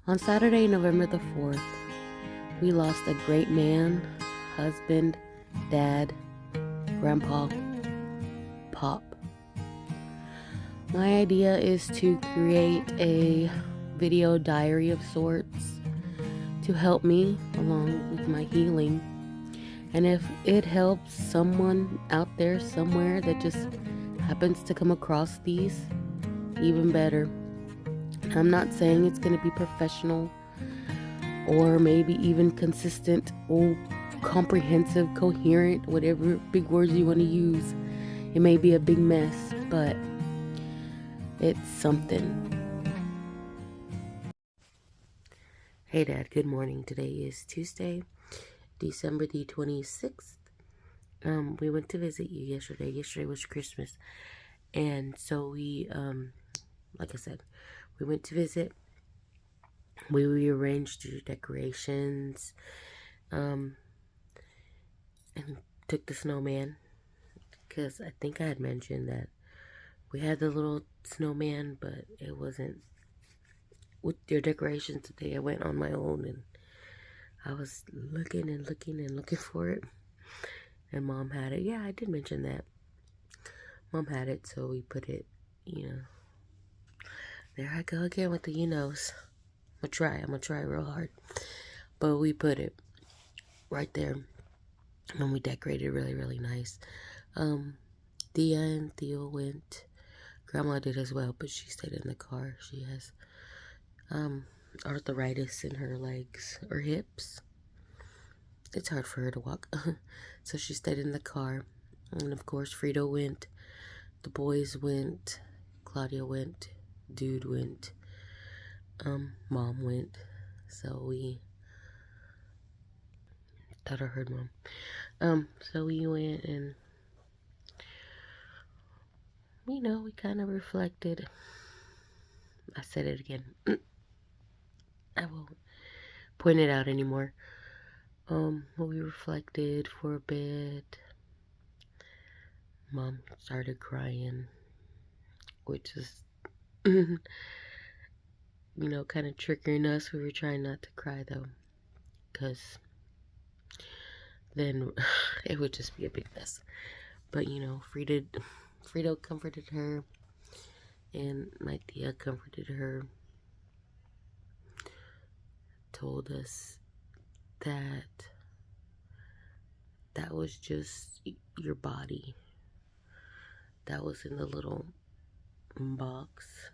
On Saturday, November the 4th, we lost a great man, husband, dad, grandpa, pop. My idea is to create a video diary of sorts to help me along with my healing. And if it helps someone out there somewhere that just happens to come across these, even better. I'm not saying it's going to be professional or maybe even consistent or comprehensive, coherent, whatever big words you want to use. It may be a big mess, but it's something. Hey Dad, good morning. Today is Tuesday, December the 26th. We went to visit you yesterday. Yesterday was Christmas. And so we, like I said, we went to visit. We rearranged your decorations, and took the snowman, because I think I had mentioned that we had the little snowman, but it wasn't with your decorations today. I went on my own, and I was looking and looking and looking for it, and Mom had it. Yeah, I did mention that. Mom had it, so we put it, there I go again with the you-knows. I'm gonna try real hard. But we put it right there, and we decorated really, really nice. Thea and Theo went. Grandma did as well, but she stayed in the car. She has arthritis in her legs or hips. It's hard for her to walk. So she stayed in the car. And of course, Frito went. The boys went. Claudia went. Dude went. Mom went. So we thought I heard Mom. So we went and we kind of reflected. I said it again. I won't point it out anymore. We reflected for a bit. Mom started crying, which is, kind of triggering us. We were trying not to cry though, because then it would just be a big mess. But Frito comforted her, and my tia comforted her. Told us that was just your body. That was in the little box.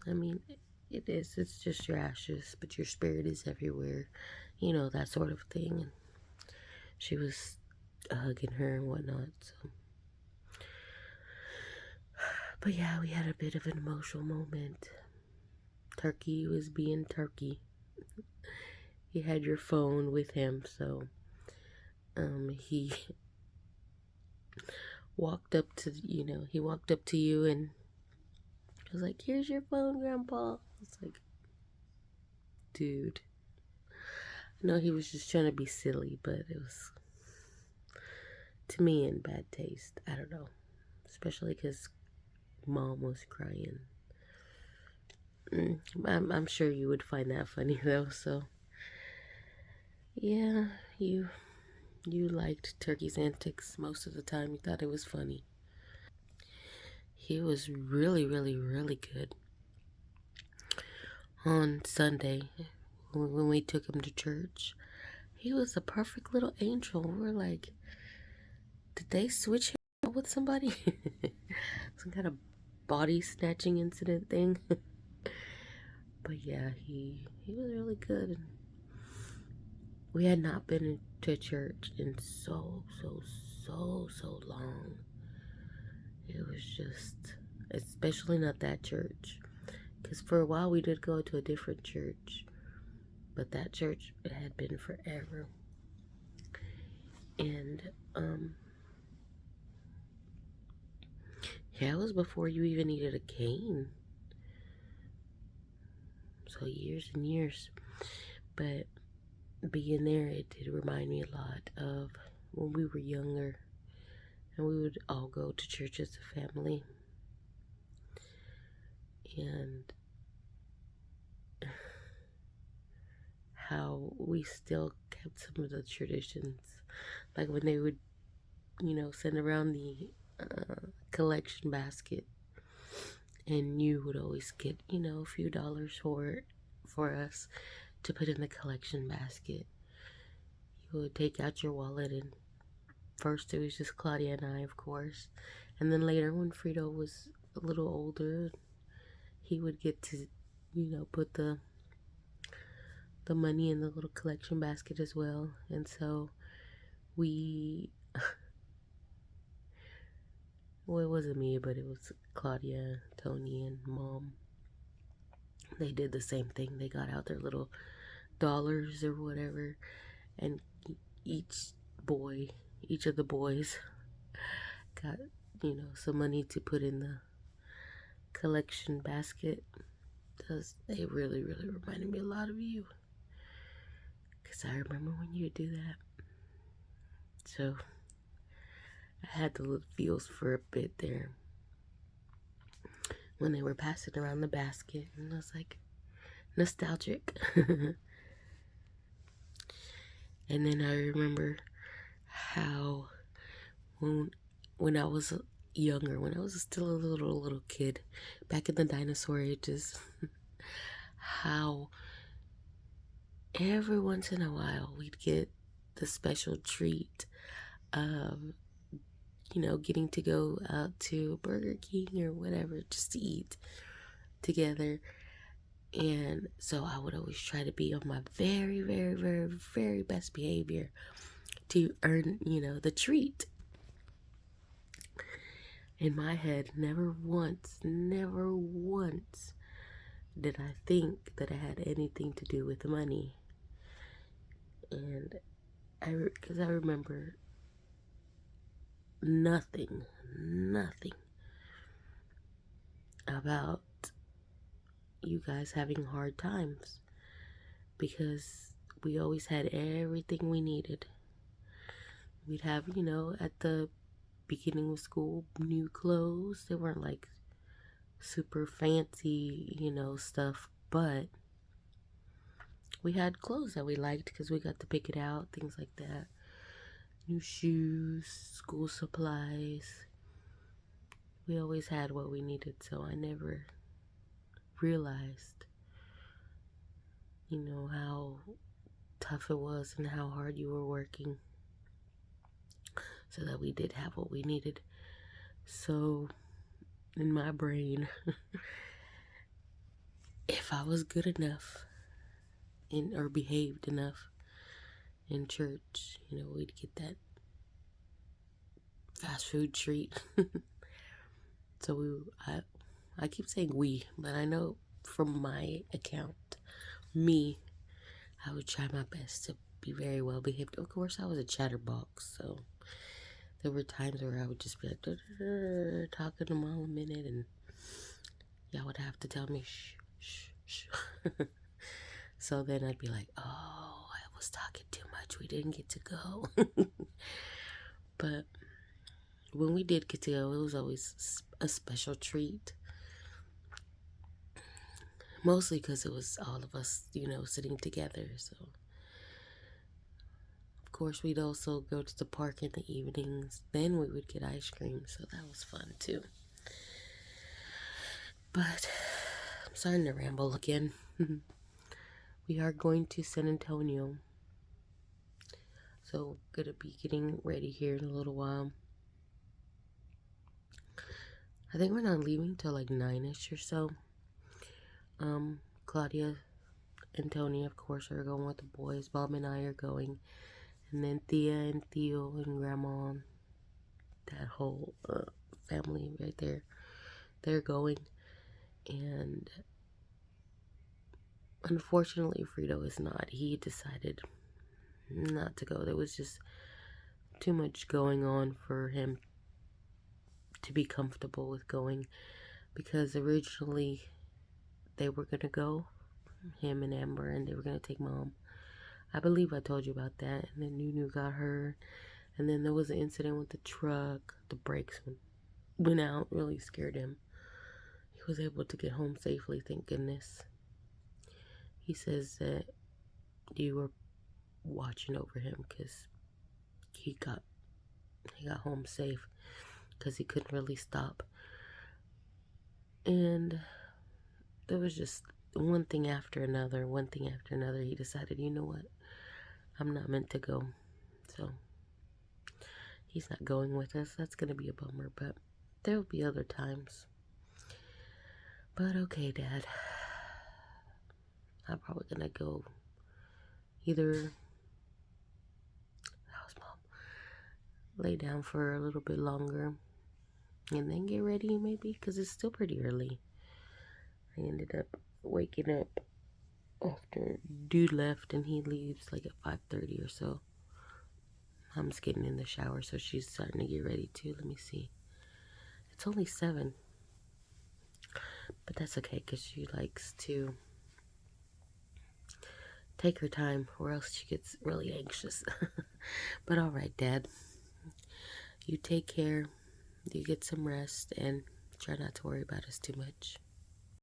I mean, it is. It's just your ashes, but your spirit is everywhere. That sort of thing. And she was hugging her and whatnot. So, but yeah, we had a bit of an emotional moment. Turkey was being Turkey. He had your phone with him, so he walked up to you and was like, "Here's your phone, Grandpa." It's like, dude. I know he was just trying to be silly, but it was, to me, in bad taste. I don't know. Especially because Mom was crying. I'm sure you would find that funny, though, so. Yeah, you liked Turkey's antics most of the time. You thought it was funny. He was really, really, really good. On Sunday, when we took him to church, he was a perfect little angel. We're like, did they switch him out with somebody? Some kind of body snatching incident thing. But yeah, he was really good. We had not been to church in so long. It was just, especially not that church. Because for a while we did go to a different church. But that church, it had been forever. And, yeah, it was before you even needed a cane. So years and years. But being there, it did remind me a lot of when we were younger. And we would all go to church as a family. And we still kept some of the traditions. Like when they would, send around the collection basket, and you would always get, a few dollars for us to put in the collection basket. You would take out your wallet, and first it was just Claudia and I, of course. And then later, when Frito was a little older, he would get to, put the money in the little collection basket as well. And so we, well, it wasn't me, but it was Claudia, Tony, and Mom. They did the same thing. They got out their little dollars or whatever, and each of the boys got, some money to put in the collection basket. They really, really reminded me a lot of you, because I remember when you would do that. So I had the little feels for a bit there when they were passing around the basket, and I was like, nostalgic. And then I remember how when I was younger, when I was still a little kid, back in the dinosaur ages, how every once in a while we'd get the special treat of, getting to go out to Burger King or whatever just to eat together. And so I would always try to be on my very, very, very, very best behavior to earn, the treat. In my head, never once did I think that it had anything to do with money. And because I remember nothing about you guys having hard times, because we always had everything we needed. We'd have, at the beginning of school, new clothes. They weren't like super fancy, stuff, but we had clothes that we liked because we got to pick it out, things like that. New shoes, school supplies. We always had what we needed, so I never realized, how tough it was and how hard you were working so that we did have what we needed. So in my brain, if I was good enough or behaved enough in church, we'd get that fast food treat. So I keep saying we, but I know from my account, I would try my best to be very well behaved. Of course, I was a chatterbox, so there were times where I would just be like, talking to Mom a minute, and y'all would have to tell me, shh. So then I'd be like, oh, I was talking too much. We didn't get to go. But when we did get to go, it was always a special treat. Mostly because it was all of us, sitting together. So, of course, we'd also go to the park in the evenings. Then we would get ice cream. So that was fun, too. But I'm starting to ramble again. We are going to San Antonio. So, gonna be getting ready here in a little while. I think we're not leaving till like 9ish or so. Claudia and Tony, of course, are going with the boys. Bob and I are going. And then Thea and Theo and Grandma, that whole family right there, they're going. And unfortunately, Frito is not. He decided not to go. There was just too much going on for him to be comfortable with going, because originally they were going to go, him and Amber, and they were going to take Mom. I believe I told you about that. And then Nunu got her, and then there was an incident with the truck. The brakes went out, really scared him. He was able to get home safely, thank goodness. He says that you were watching over him because he got home safe because he couldn't really stop. And there was just one thing after another. He decided, you know what? I'm not meant to go. So he's not going with us. That's going to be a bummer, but there'll be other times. But okay, Dad. I'm probably going to go either lay down for a little bit longer and then get ready maybe, because it's still pretty early. I ended up waking up after dude left, and he leaves like at 5:30 or so. Mom's getting in the shower, so she's starting to get ready too. Let me see. It's only 7. But that's okay, because she likes to take her time, or else she gets really anxious. But alright, Dad. You take care. You get some rest, and try not to worry about us too much.